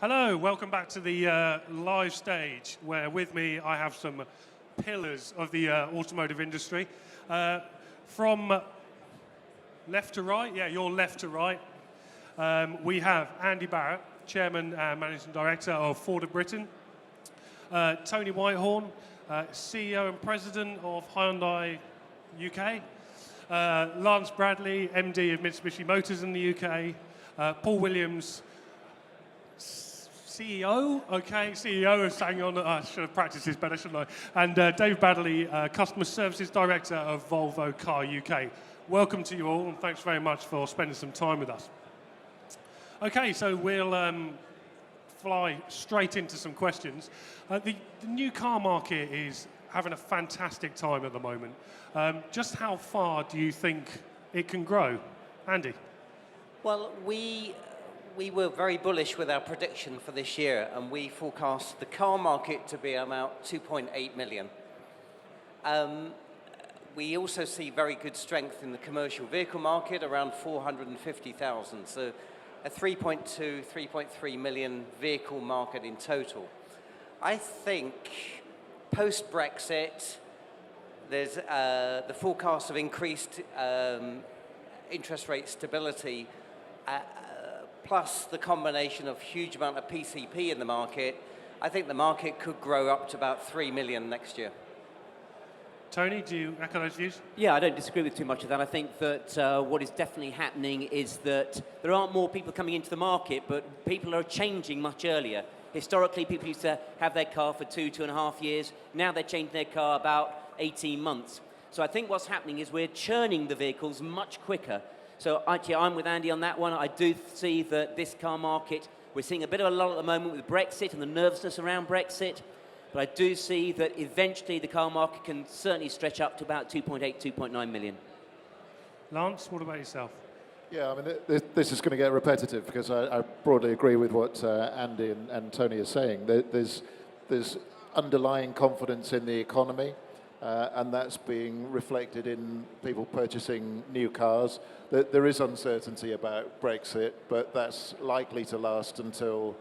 Hello, welcome back to the live stage, where with me I have some pillars of the automotive industry. From left to right, yeah, you're left to right, we have Andy Barratt, Chairman and Managing Director of Ford of Britain, Tony Whitehorn, CEO and President of Hyundai UK, Lance Baddeley, MD of Mitsubishi Motors in the UK, Paul Williams, CEO of SsangYong. I should have practiced this better, shouldn't I? And Dave Baddeley, Customer Services Director of Volvo Car UK. Welcome to you all, and thanks very much for spending some time with us. Okay, so we'll fly straight into some questions. The new car market is having a fantastic time at the moment. Just how far do you think it can grow? Andy? Well, we were very bullish with our prediction for this year, and we forecast the car market to be about 2.8 million. We also see very good strength in the commercial vehicle market, around 450,000. So a 3.2, 3.3 million vehicle market in total. I think post-Brexit, there's the forecast of increased interest rate stability, plus the combination of huge amount of PCP in the market. I think the market could grow up to about 3 million next year. Tony, do you echo those views? Yeah, I don't disagree with too much of that. I think that what is definitely happening is that there aren't more people coming into the market, but people are changing much earlier. Historically, people used to have their car for 2.5 years. Now they're changing their car about 18 months. So I think what's happening is we're churning the vehicles much quicker. So actually, I'm with Andy on that one. I do see that this car market, we're seeing a bit of a lull at the moment with Brexit and the nervousness around Brexit. But I do see that eventually the car market can certainly stretch up to about 2.8, 2.9 million. Lance, what about yourself? Yeah, I mean, this is going to get repetitive because I broadly agree with what Andy and Tony are saying. There's underlying confidence in the economy, and that's being reflected in people purchasing new cars. There is uncertainty about Brexit, but that's likely to last until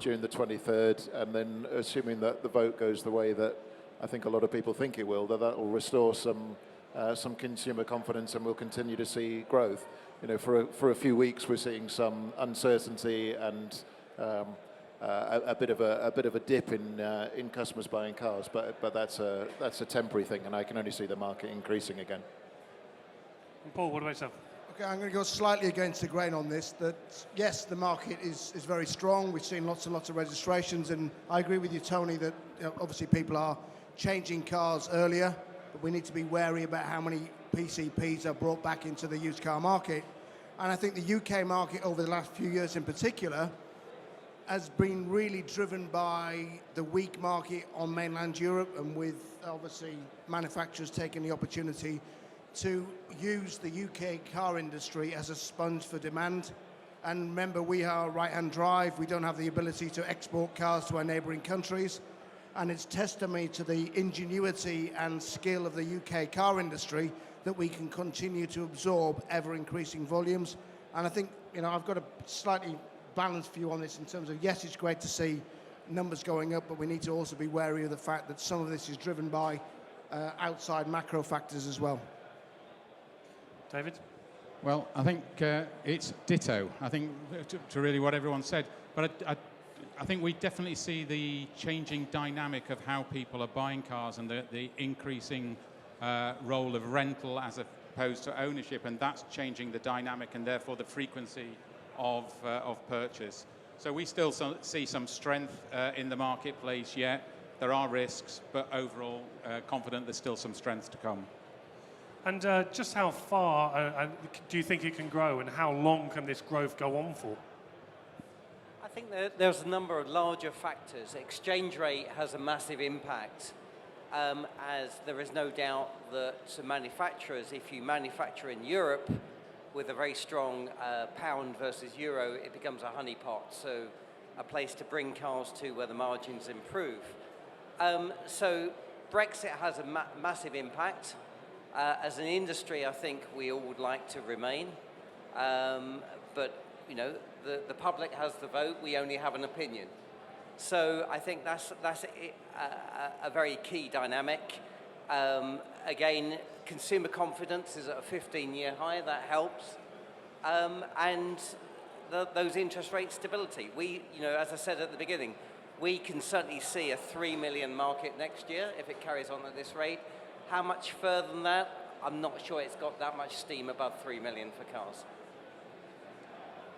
June the 23rd, and then assuming that the vote goes the way that I think a lot of people think it will, that will restore some consumer confidence, and we'll continue to see growth. You know, for a few weeks we're seeing some uncertainty and a bit of a dip in customers buying cars, but that's a temporary thing, and I can only see the market increasing again. And Paul, what about yourself? Okay, I'm going to go slightly against the grain on this, that yes, the market is very strong. We've seen lots and lots of registrations, and I agree with you, Tony, that obviously people are changing cars earlier, but we need to be wary about how many PCPs are brought back into the used car market. And I think the UK market over the last few years in particular has been really driven by the weak market on mainland Europe, and with obviously manufacturers taking the opportunity to use the UK car industry as a sponge for demand. And remember, we are right-hand drive. We don't have the ability to export cars to our neighbouring countries. And it's testimony to the ingenuity and skill of the UK car industry that we can continue to absorb ever-increasing volumes. And I think, I've got a slightly balanced view on this in terms of, yes, it's great to see numbers going up, but we need to also be wary of the fact that some of this is driven by outside macro factors as well. David? Well, I think it's ditto. I think to really what everyone said. But I think we definitely see the changing dynamic of how people are buying cars and the increasing role of rental as opposed to ownership, and that's changing the dynamic and therefore the frequency of purchase. So we still see some strength in the marketplace yet. There are risks, but overall confident there's still some strength to come. And just how far do you think it can grow, and how long can this growth go on for? I think there's a number of larger factors. Exchange rate has a massive impact, as there is no doubt that manufacturers, if you manufacture in Europe with a very strong pound versus euro, it becomes a honeypot, so a place to bring cars to where the margins improve. So Brexit has a massive impact. As an industry, I think we all would like to remain, but the public has the vote, we only have an opinion. So I think that's a very key dynamic. Again, consumer confidence is at a 15-year high, that helps. And those interest rate stability. We, as I said at the beginning, we can certainly see a 3 million market next year if it carries on at this rate. How much further than that? I'm not sure it's got that much steam above 3 million for cars.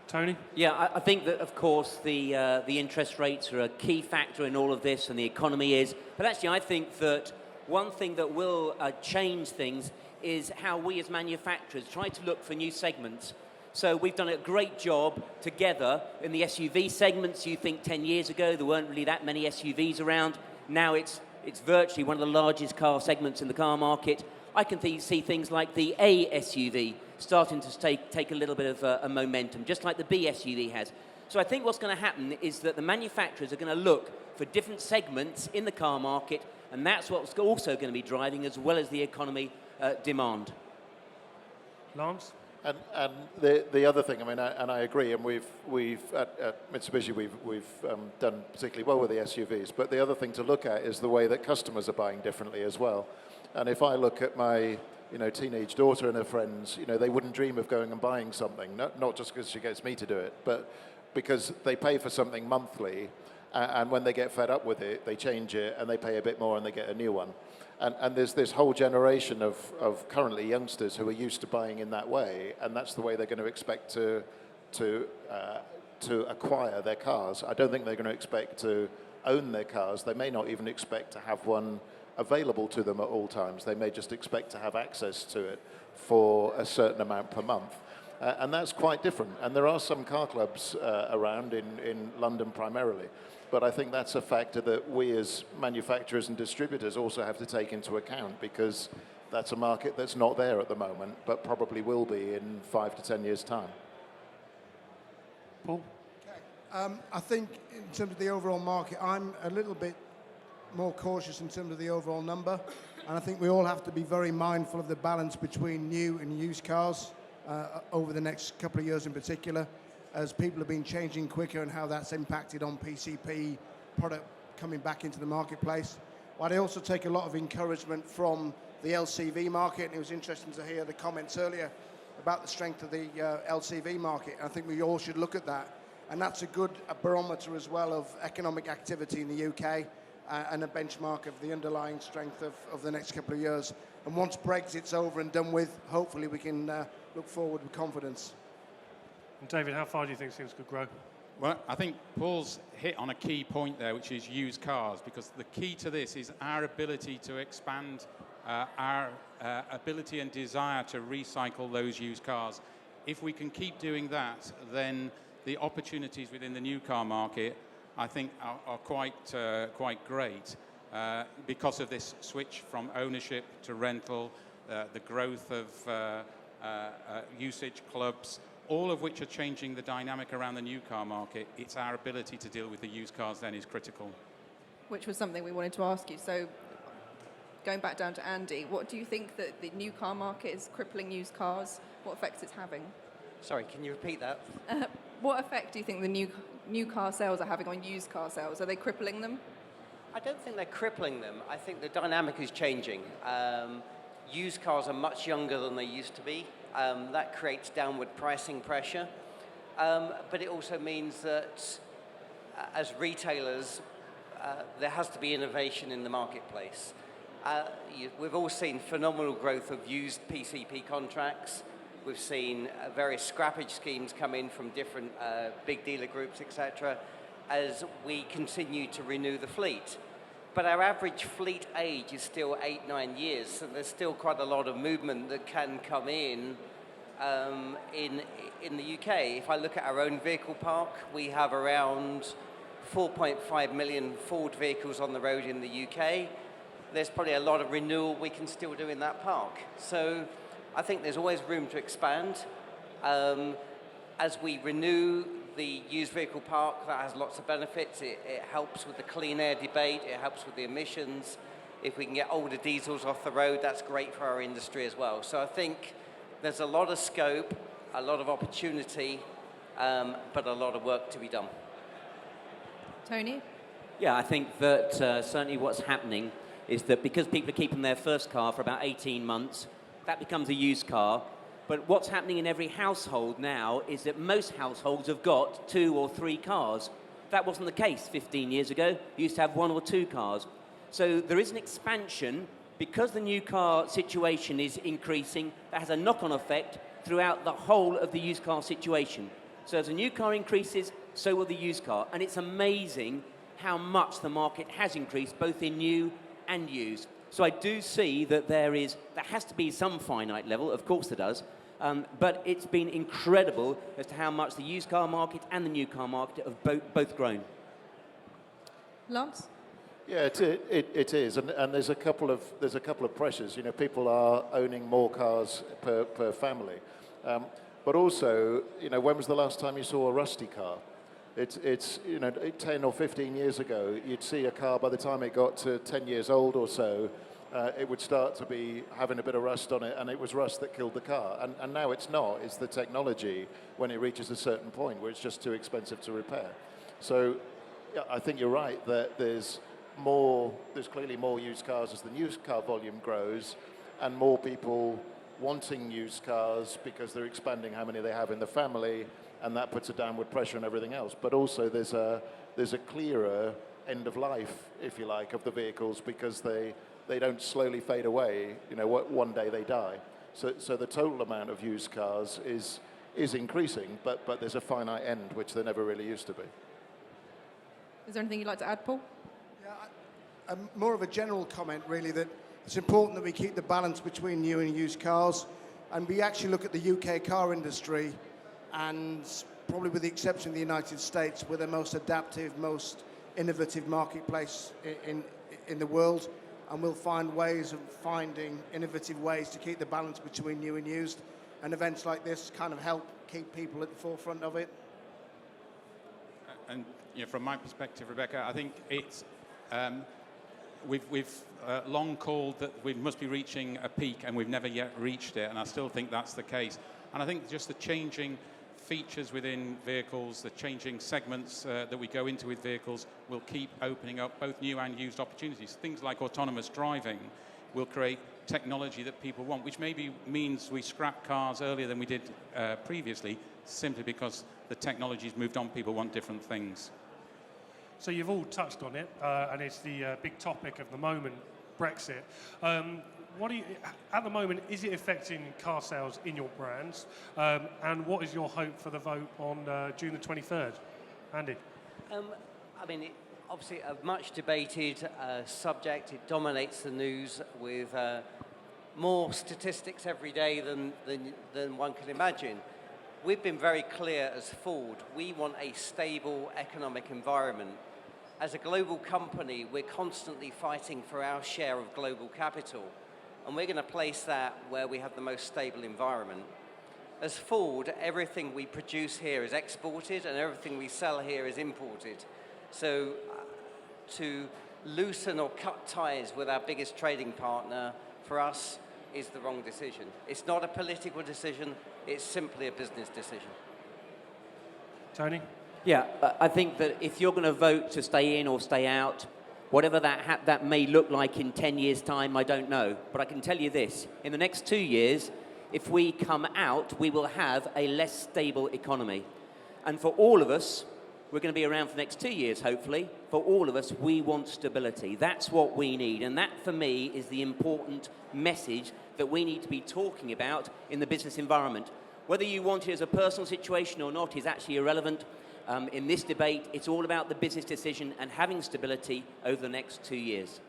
Tony? Yeah, I think that, of course, the interest rates are a key factor in all of this, and the economy is. But actually, I think that one thing that will change things is how we as manufacturers try to look for new segments. So we've done a great job together in the SUV segments. You think 10 years ago there weren't really that many SUVs around. Now it's virtually one of the largest car segments in the car market. I can see things like the A SUV starting to take a little bit of a momentum, just like the B SUV has. So I think what's going to happen is that the manufacturers are going to look for different segments in the car market, and that's what's also going to be driving, as well as the economy, demand. Lance? And the other thing, I mean, I agree, and we've at Mitsubishi we've done particularly well with the SUVs. But the other thing to look at is the way that customers are buying differently as well. And if I look at my teenage daughter and her friends, they wouldn't dream of going and buying something, not just because she gets me to do it, but because they pay for something monthly, and when they get fed up with it, they change it and they pay a bit more and they get a new one. And there's this whole generation of currently youngsters who are used to buying in that way, and that's the way they're going to expect to acquire their cars. I don't think they're going to expect to own their cars. They may not even expect to have one available to them at all times. They may just expect to have access to it for a certain amount per month. And that's quite different. And there are some car clubs around in London primarily. But I think that's a factor that we as manufacturers and distributors also have to take into account, because that's a market that's not there at the moment, but probably will be in 5 to 10 years' time. Paul? Okay. I think in terms of the overall market, I'm a little bit more cautious in terms of the overall number. And I think we all have to be very mindful of the balance between new and used cars over the next couple of years in particular, as people have been changing quicker and how that's impacted on PCP product coming back into the marketplace. But I also take a lot of encouragement from the LCV market, and it was interesting to hear the comments earlier about the strength of the LCV market. I think we all should look at that, and that's a good barometer as well of economic activity in the UK and a benchmark of the underlying strength of the next couple of years. And once Brexit's over and done with, hopefully we can look forward with confidence. And David, how far do you think things could grow? Well, I think Paul's hit on a key point there, which is used cars, because the key to this is our ability to expand our ability and desire to recycle those used cars. If we can keep doing that, then the opportunities within the new car market, I think, are quite great because of this switch from ownership to rental, the growth of usage clubs, all of which are changing the dynamic around the new car market. It's our ability to deal with the used cars then is critical. Which was something we wanted to ask you. So going back down to Andy, what do you think that the new car market is crippling used cars? What effects it's having? Sorry, can you repeat that? What effect do you think the new car sales are having on used car sales? Are they crippling them? I don't think they're crippling them. I think the dynamic is changing. Used cars are much younger than they used to be. That creates downward pricing pressure. But it also means that as retailers, there has to be innovation in the marketplace. We've all seen phenomenal growth of used PCP contracts. We've seen various scrappage schemes come in from different big dealer groups, etc., as we continue to renew the fleet. But our average fleet age is still 8-9 years, so there's still quite a lot of movement that can come in the UK. If I look at our own vehicle park, we have around 4.5 million Ford vehicles on the road in the UK. There's probably a lot of renewal we can still do in that park. So I think there's always room to expand. As we renew the used vehicle park, that has lots of benefits. It helps with the clean air debate. It helps with the emissions. If we can get older diesels off the road, that's great for our industry as well. So I think there's a lot of scope, a lot of opportunity, but a lot of work to be done. Tony? Yeah, I think that certainly what's happening is that because people are keeping their first car for about 18 months, that becomes a used car. But what's happening in every household now is that most households have got 2 or 3 cars. That wasn't the case 15 years ago. You used to have 1 or 2 cars. So there is an expansion because the new car situation is increasing. That has a knock-on effect throughout the whole of the used car situation. So as the new car increases, so will the used car. And it's amazing how much the market has increased, both in new and used. So I do see that there has to be some finite level, of course there does, but it's been incredible as to how much the used car market and the new car market have both grown. Lance? Yeah, it is, and there's a couple of pressures. You know, people are owning more cars per family, but also, you know, when was the last time you saw a rusty car? It's you know, 10 or 15 years ago, you'd see a car by the time it got to 10 years old or so, it would start to be having a bit of rust on it, and it was rust that killed the car. And now it's not. It's the technology when it reaches a certain point where it's just too expensive to repair. So yeah, I think you're right that there's clearly more used cars as the used car volume grows, and more people wanting used cars because they're expanding how many they have in the family, and that puts a downward pressure on everything else. But also there's a clearer end of life, if you like, of the vehicles because they don't slowly fade away. You know, one day they die. So the total amount of used cars is increasing, but there's a finite end, which there never really used to be. Is there anything you'd like to add, Paul? Yeah, more of a general comment, really, that it's important that we keep the balance between new and used cars. And we actually look at the UK car industry, and probably with the exception of the United States, we're the most adaptive, most innovative marketplace in the world. And we'll find ways of finding innovative ways to keep the balance between new and used. And events like this kind of help keep people at the forefront of it. And you know, from my perspective, Rebecca, I think it's we've long called that we must be reaching a peak, and we've never yet reached it, and I still think that's the case. And I think just the changing features within vehicles, the changing segments that we go into with vehicles will keep opening up both new and used opportunities. Things like autonomous driving will create technology that people want, which maybe means we scrap cars earlier than we did previously, simply because the technology's moved on, people want different things. So you've all touched on it, and it's the big topic of the moment, Brexit. At the moment, is it affecting car sales in your brands? And what is your hope for the vote on June the 23rd? Andy? I mean, obviously a much debated subject. It dominates the news with more statistics every day than one can imagine. We've been very clear as Ford, we want a stable economic environment. As a global company, we're constantly fighting for our share of global capital, and we're going to place that where we have the most stable environment. As Ford, everything we produce here is exported, and everything we sell here is imported. So to loosen or cut ties with our biggest trading partner, for us, is the wrong decision. It's not a political decision, it's simply a business decision. Tony? Yeah, I think that if you're going to vote to stay in or stay out, whatever that may look like in 10 years' time, I don't know. But I can tell you this, in the next 2 years, if we come out, we will have a less stable economy. And for all of us, we're going to be around for the next 2 years, hopefully. For all of us, we want stability. That's what we need. And that, for me, is the important message that we need to be talking about in the business environment. Whether you want it as a personal situation or not is actually irrelevant. In this debate, it's all about the business decision and having stability over the next 2 years.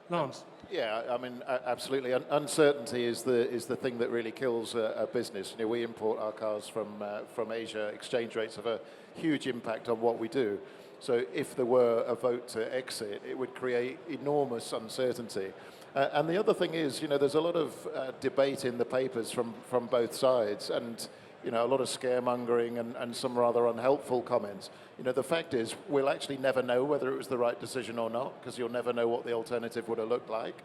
Lance? Yeah, I mean, absolutely. Uncertainty is the thing that really kills a business. You know, we import our cars from Asia. Exchange rates have a huge impact on what we do. So if there were a vote to exit, it would create enormous uncertainty. And the other thing is, you know, there's a lot of debate in the papers from both sides, and you know, a lot of scaremongering and some rather unhelpful comments. You know, the fact is, we'll actually never know whether it was the right decision or not, because you'll never know what the alternative would have looked like.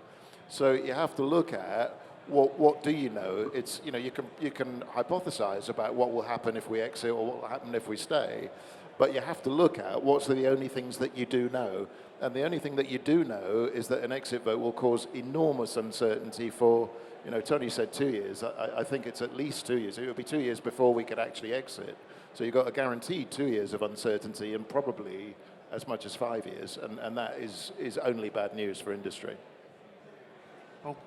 So you have to look at what do you know? It's, you know, you can hypothesize about what will happen if we exit or what will happen if we stay, but you have to look at what's the only things that you do know. And the only thing that you do know is that an exit vote will cause enormous uncertainty for, you know, Tony said 2 years. I think it's at least 2 years. It would be 2 years before we could actually exit. So you've got a guaranteed 2 years of uncertainty and probably as much as 5 years. And that is only bad news for industry.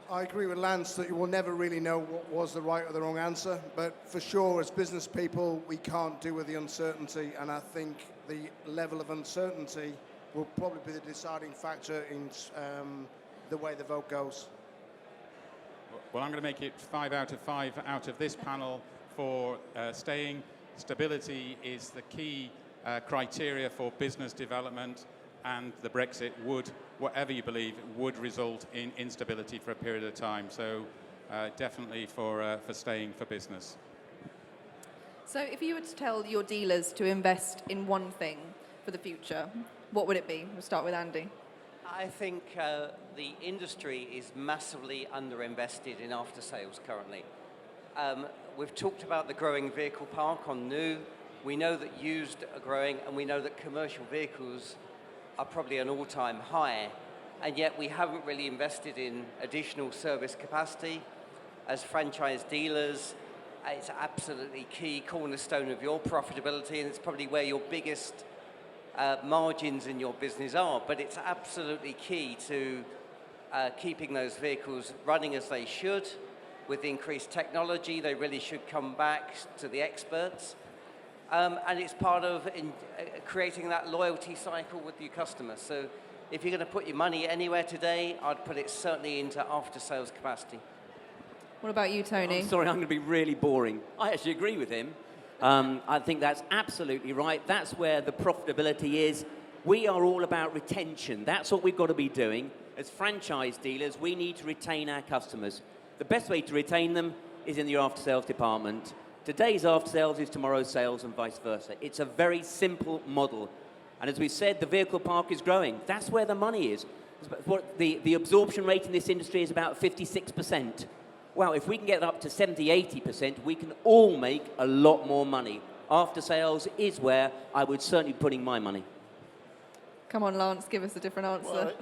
I agree with Lance that you will never really know what was the right or the wrong answer, but for sure, as business people, we can't do with the uncertainty, and I think the level of uncertainty will probably be the deciding factor in the way the vote goes. Well, I'm going to make it 5 out of 5 out of this panel for staying. Stability is the key criteria for business development, and the Brexit would, whatever you believe, would result in instability for a period of time. So definitely for staying for business. So if you were to tell your dealers to invest in one thing for the future, what would it be? We'll start with Andy. I think the industry is massively underinvested in after-sales currently. We've talked about the growing vehicle park on new. We know that used are growing, and we know that commercial vehicles are probably an all-time high, and yet we haven't really invested in additional service capacity. As franchise dealers, it's absolutely key cornerstone of your profitability, and it's probably where your biggest margins in your business are, but it's absolutely key to keeping those vehicles running as they should. With increased technology, they really should come back to the experts. And it's part of creating that loyalty cycle with your customers. So if you're going to put your money anywhere today, I'd put it certainly into after-sales capacity. What about you, Tony? I'm sorry, I'm going to be really boring. I actually agree with him. I think that's absolutely right. That's where the profitability is. We are all about retention. That's what we've got to be doing. As franchise dealers, we need to retain our customers. The best way to retain them is in your after-sales department. Today's after-sales is tomorrow's sales and vice versa. It's a very simple model. And as we said, the vehicle park is growing. That's where the money is. The absorption rate in this industry is about 56%. Well, if we can get up to 70, 80%, we can all make a lot more money. After-sales is where I would certainly be putting my money. Come on, Lance, give us a different answer. Well,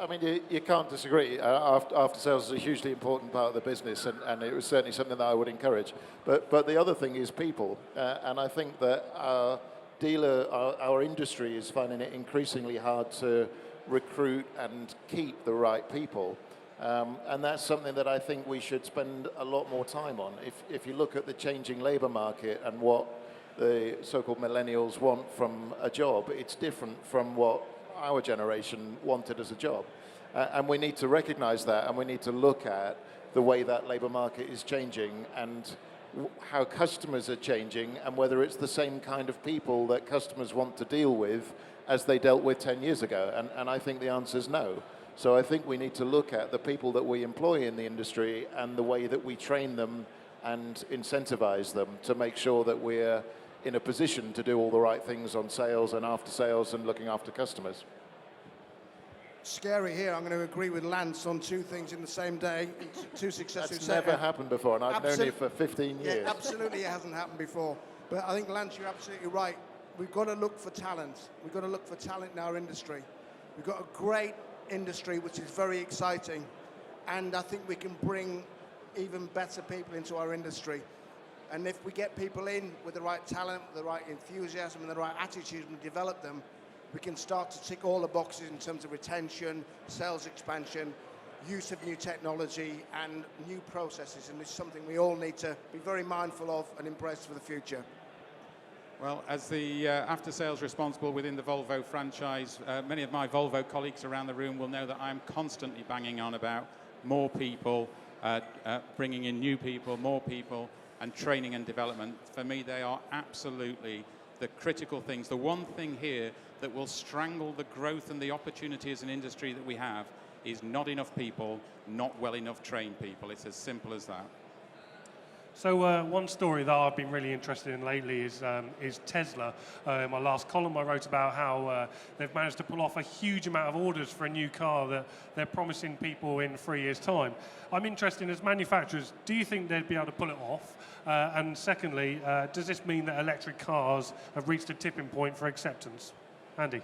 I mean, you can't disagree. After sales is a hugely important part of the business, and it was certainly something that I would encourage. But the other thing is people, and I think that our industry is finding it increasingly hard to recruit and keep the right people. And that's something that I think we should spend a lot more time on. If you look at the changing labour market and what the so-called millennials want from a job, it's different from what our generation wanted as a job. And we need to recognise that, and we need to look at the way that labour market is changing and how customers are changing, and whether it's the same kind of people that customers want to deal with as they dealt with 10 years ago. And I think the answer is no. So I think we need to look at the people that we employ in the industry and the way that we train them and incentivize them to make sure that we're in a position to do all the right things on sales and after sales and looking after customers. Scary here. I'm going to agree with Lance on two things in the same day. Two successive That's never happened before, and I've known you for 15 years. Yeah, absolutely, it hasn't happened before. But I think, Lance, you're absolutely right. We've got to look for talent. We've got to look for talent in our industry. We've got a great industry which is very exciting, and I think we can bring even better people into our industry. And if we get people in with the right talent, the right enthusiasm, and the right attitude, and develop them, we can start to tick all the boxes in terms of retention, sales expansion, use of new technology, and new processes. And it's something we all need to be very mindful of and embrace for the future. Well, as the after-sales responsible within the Volvo franchise, many of my Volvo colleagues around the room will know that I'm constantly banging on about more people, bringing in new people, more people, and training and development. For me, they are absolutely the critical things. The one thing here that will strangle the growth and the opportunity as an industry that we have is not enough people, not well enough trained people. It's as simple as that. So one story that I've been really interested in lately is Tesla. In my last column, I wrote about how they've managed to pull off a huge amount of orders for a new car that they're promising people in 3 years' time. I'm interested, as manufacturers, do you think they'd be able to pull it off? And secondly, does this mean that electric cars have reached a tipping point for acceptance? Andy?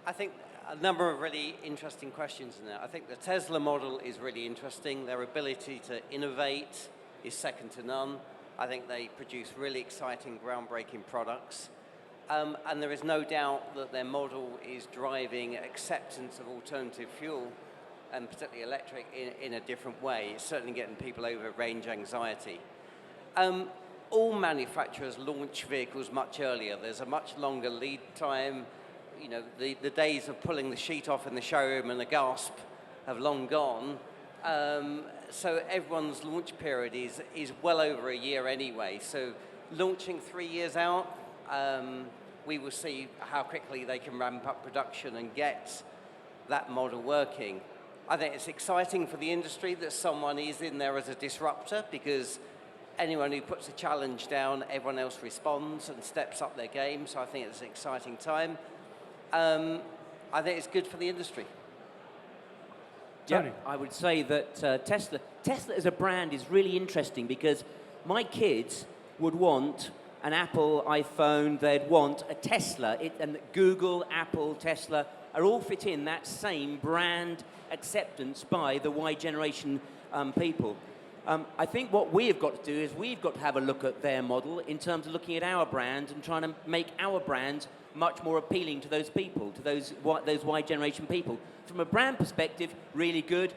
I think a number of really interesting questions in there. I think the Tesla model is really interesting. Their ability to innovate is second to none. I think they produce really exciting, groundbreaking products. And there is no doubt that their model is driving acceptance of alternative fuel, and particularly electric, in a different way. It's certainly getting people over range anxiety. All manufacturers launch vehicles much earlier. There's a much longer lead time. You know, the days of pulling the sheet off in the showroom and the gasp have long gone. So everyone's launch period is well over a year anyway. So launching 3 years out, we will see how quickly they can ramp up production and get that model working. I think it's exciting for the industry that someone is in there as a disruptor, because anyone who puts a challenge down, everyone else responds and steps up their game. So I think it's an exciting time. I think it's good for the industry. Tony? Yeah, I would say that Tesla as a brand is really interesting, because my kids would want an Apple iPhone, they'd want a Tesla, and Google, Apple, Tesla are all fit in that same brand acceptance by the Y generation people. I think what we have got to do is we've got to have a look at their model in terms of looking at our brand and trying to make our brand much more appealing to those people, to those Y generation people. From a brand perspective, really good.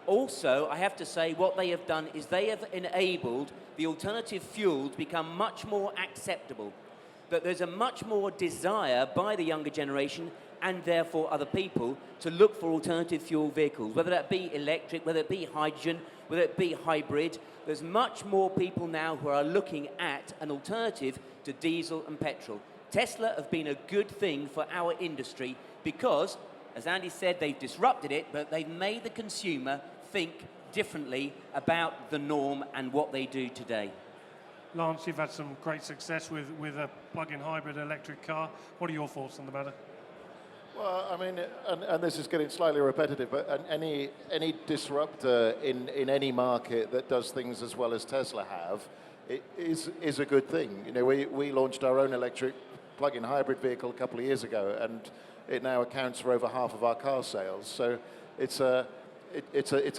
Also, I have to say, what they have done is they have enabled the alternative fuel to become much more acceptable. That there's a much more desire by the younger generation, and therefore other people, to look for alternative fuel vehicles, whether that be electric, whether it be hydrogen, whether it be hybrid. There's much more people now who are looking at an alternative to diesel and petrol. Tesla have been a good thing for our industry because, as Andy said, they've disrupted it, but they've made the consumer think differently about the norm and what they do today. Lance, you've had some great success with a plug-in hybrid electric car. What are your thoughts on the matter? Well, I mean, and this is getting slightly repetitive, but any disruptor in any market that does things as well as Tesla have is a good thing. You know, we launched our own electric plug-in hybrid vehicle a couple of years ago, and it now accounts for over half of our car sales. So it's a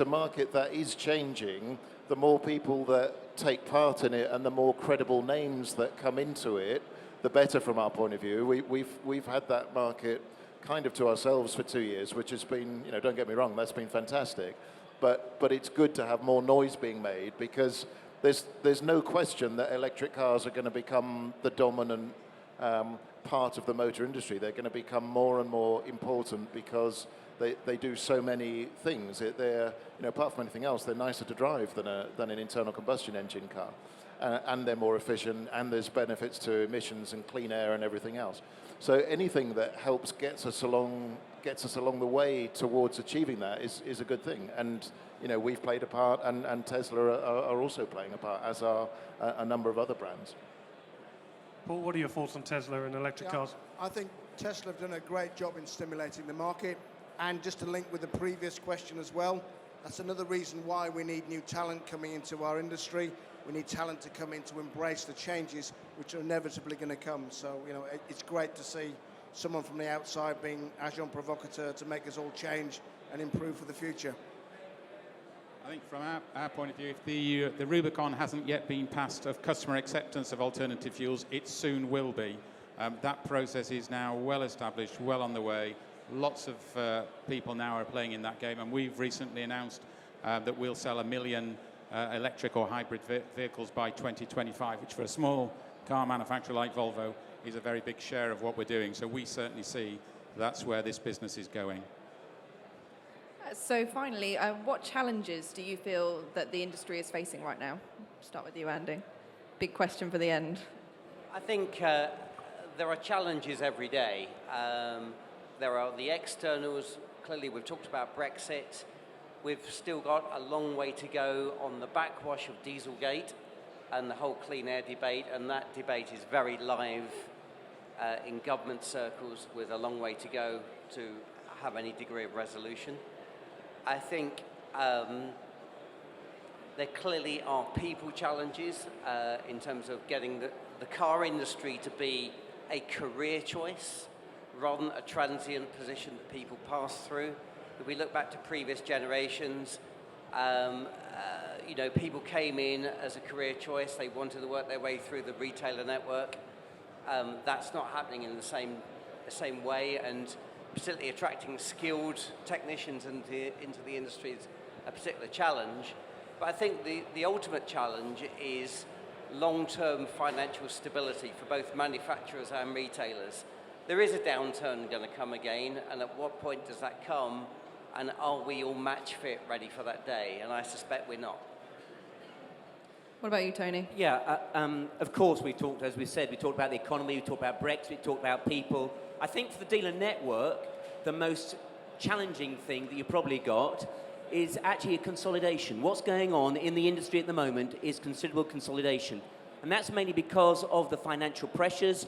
market that is changing. The more people that take part in it and the more credible names that come into it, the better from our point of view. We've had that market kind of to ourselves for 2 years, which has been, you know, don't get me wrong, that's been fantastic. But it's good to have more noise being made, because there's no question that electric cars are going to become the dominant part of the motor industry. They're going to become more and more important because they do so many things. They're, you know, apart from anything else, they're nicer to drive than an internal combustion engine car. And they're more efficient, and there's benefits to emissions and clean air and everything else. So anything that helps gets us along the way towards achieving that is a good thing. And you know, we've played a part, and Tesla are also playing a part, as are a number of other brands. Paul, what are your thoughts on Tesla and electric cars? I think Tesla have done a great job in stimulating the market. And just to link with the previous question as well, that's another reason why we need new talent coming into our industry. We need talent to come in to embrace the changes which are inevitably going to come. So, you know, it's great to see someone from the outside being agent provocateur to make us all change and improve for the future. I think from our point of view, if the Rubicon hasn't yet been passed of customer acceptance of alternative fuels, it soon will be. That process is now well established, well on the way. Lots of people now are playing in that game, and we've recently announced that we'll sell 1 million electric or hybrid vehicles by 2025, which for a small car manufacturer like Volvo is a very big share of what we're doing. So we certainly see that's where this business is going. So finally, what challenges do you feel that the industry is facing right now? Start with you, Andy. Big question for the end. I think there are challenges every day. There are the externals. Clearly, we've talked about Brexit. We've still got a long way to go on the backwash of Dieselgate and the whole clean air debate, and that debate is very live in government circles with a long way to go to have any degree of resolution. I think there clearly are people challenges in terms of getting the car industry to be a career choice rather than a transient position that people pass through. If we look back to previous generations, you know, people came in as a career choice. They wanted to work their way through the retailer network. That's not happening in the same way, and particularly attracting skilled technicians into the industry is a particular challenge. But I think the ultimate challenge is long-term financial stability for both manufacturers and retailers. There is a downturn going to come again, and at what point does that come? And are we all match fit ready for that day? And I suspect we're not. What about you, Tony? Yeah, of course we talked, as we said, we talked about the economy, we talked about Brexit, we talked about people. I think for the dealer network, the most challenging thing that you probably got is actually a consolidation. What's going on in the industry at the moment is considerable consolidation. And that's mainly because of the financial pressures.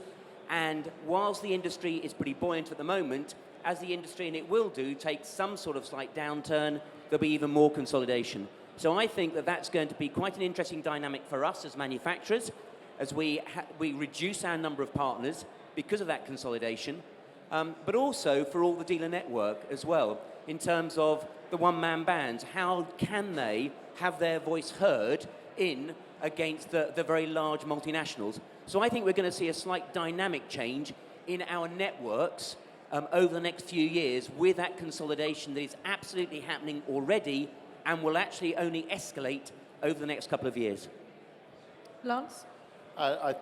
And whilst the industry is pretty buoyant at the moment, as the industry, and it will do, take some sort of slight downturn, there'll be even more consolidation. So I think that that's going to be quite an interesting dynamic for us as manufacturers, as we reduce our number of partners because of that consolidation, but also for all the dealer network as well, in terms of the one-man bands. How can they have their voice heard in against the very large multinationals? So I think we're going to see a slight dynamic change in our networks over the next few years with that consolidation that is absolutely happening already and will actually only escalate over the next couple of years. Lance? I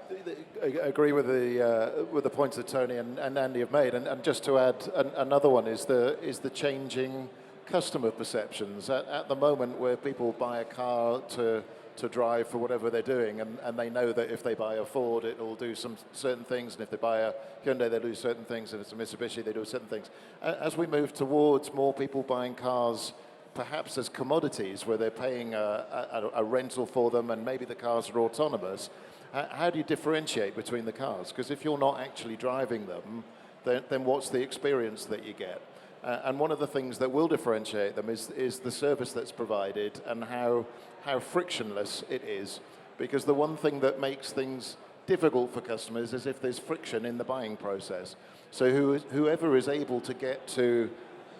agree with the points that Tony and Andy have made, and just to add another one is the changing customer perceptions. At the moment, where people buy a car to drive for whatever they're doing, and they know that if they buy a Ford, it will do some certain things, and if they buy a Hyundai, they'll do certain things, and if it's a Mitsubishi, they do certain things. As we move towards more people buying cars perhaps as commodities, where they're paying a rental for them, and maybe the cars are autonomous, how do you differentiate between the cars? Because if you're not actually driving them, then what's the experience that you get? And one of the things that will differentiate them is the service that's provided and how frictionless it is. Because the one thing that makes things difficult for customers is if there's friction in the buying process. So whoever is able to get to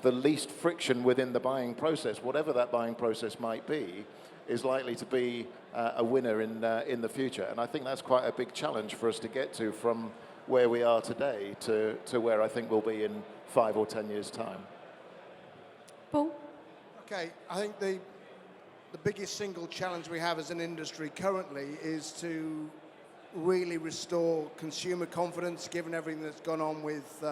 the least friction within the buying process, whatever that buying process might be, is likely to be a winner in the future. And I think that's quite a big challenge for us to get to from where we are today to where I think we'll be in 5 or 10 years' time. Paul? Okay, I think the biggest single challenge we have as an industry currently is to really restore consumer confidence, given everything that's gone on with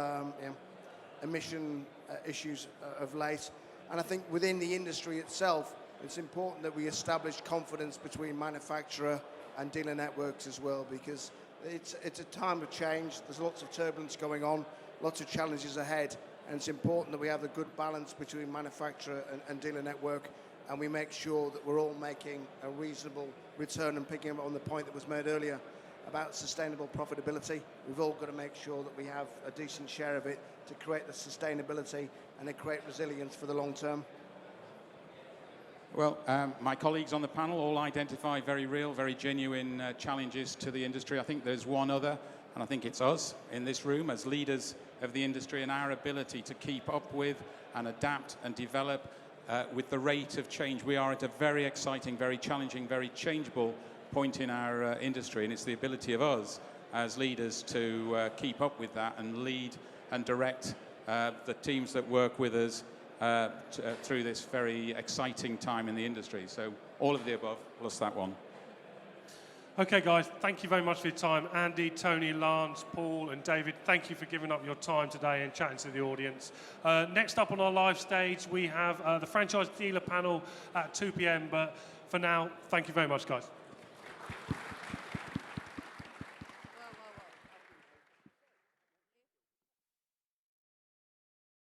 emission issues of late. And I think within the industry itself, it's important that we establish confidence between manufacturer and dealer networks as well, because it's a time of change. There's lots of turbulence going on, lots of challenges ahead, and it's important that we have a good balance between manufacturer and dealer network, and we make sure that we're all making a reasonable return. And picking up on the point that was made earlier about sustainable profitability, we've all got to make sure that we have a decent share of it to create the sustainability and to create resilience for the long term. Well, my colleagues on the panel all identify very real, very genuine challenges to the industry. I think there's one other, and I think it's us in this room as leaders of the industry and our ability to keep up with and adapt and develop with the rate of change. We are at a very exciting, very challenging, very changeable point in our industry, and it's the ability of us as leaders to keep up with that and lead and direct the teams that work with us through this very exciting time in the industry. So all of the above, plus that one. Okay, guys, thank you very much for your time. Andy, Tony, Lance, Paul, and David, thank you for giving up your time today and chatting to the audience. Next up on our live stage, we have the franchise dealer panel at 2 p.m. But for now, thank you very much, guys.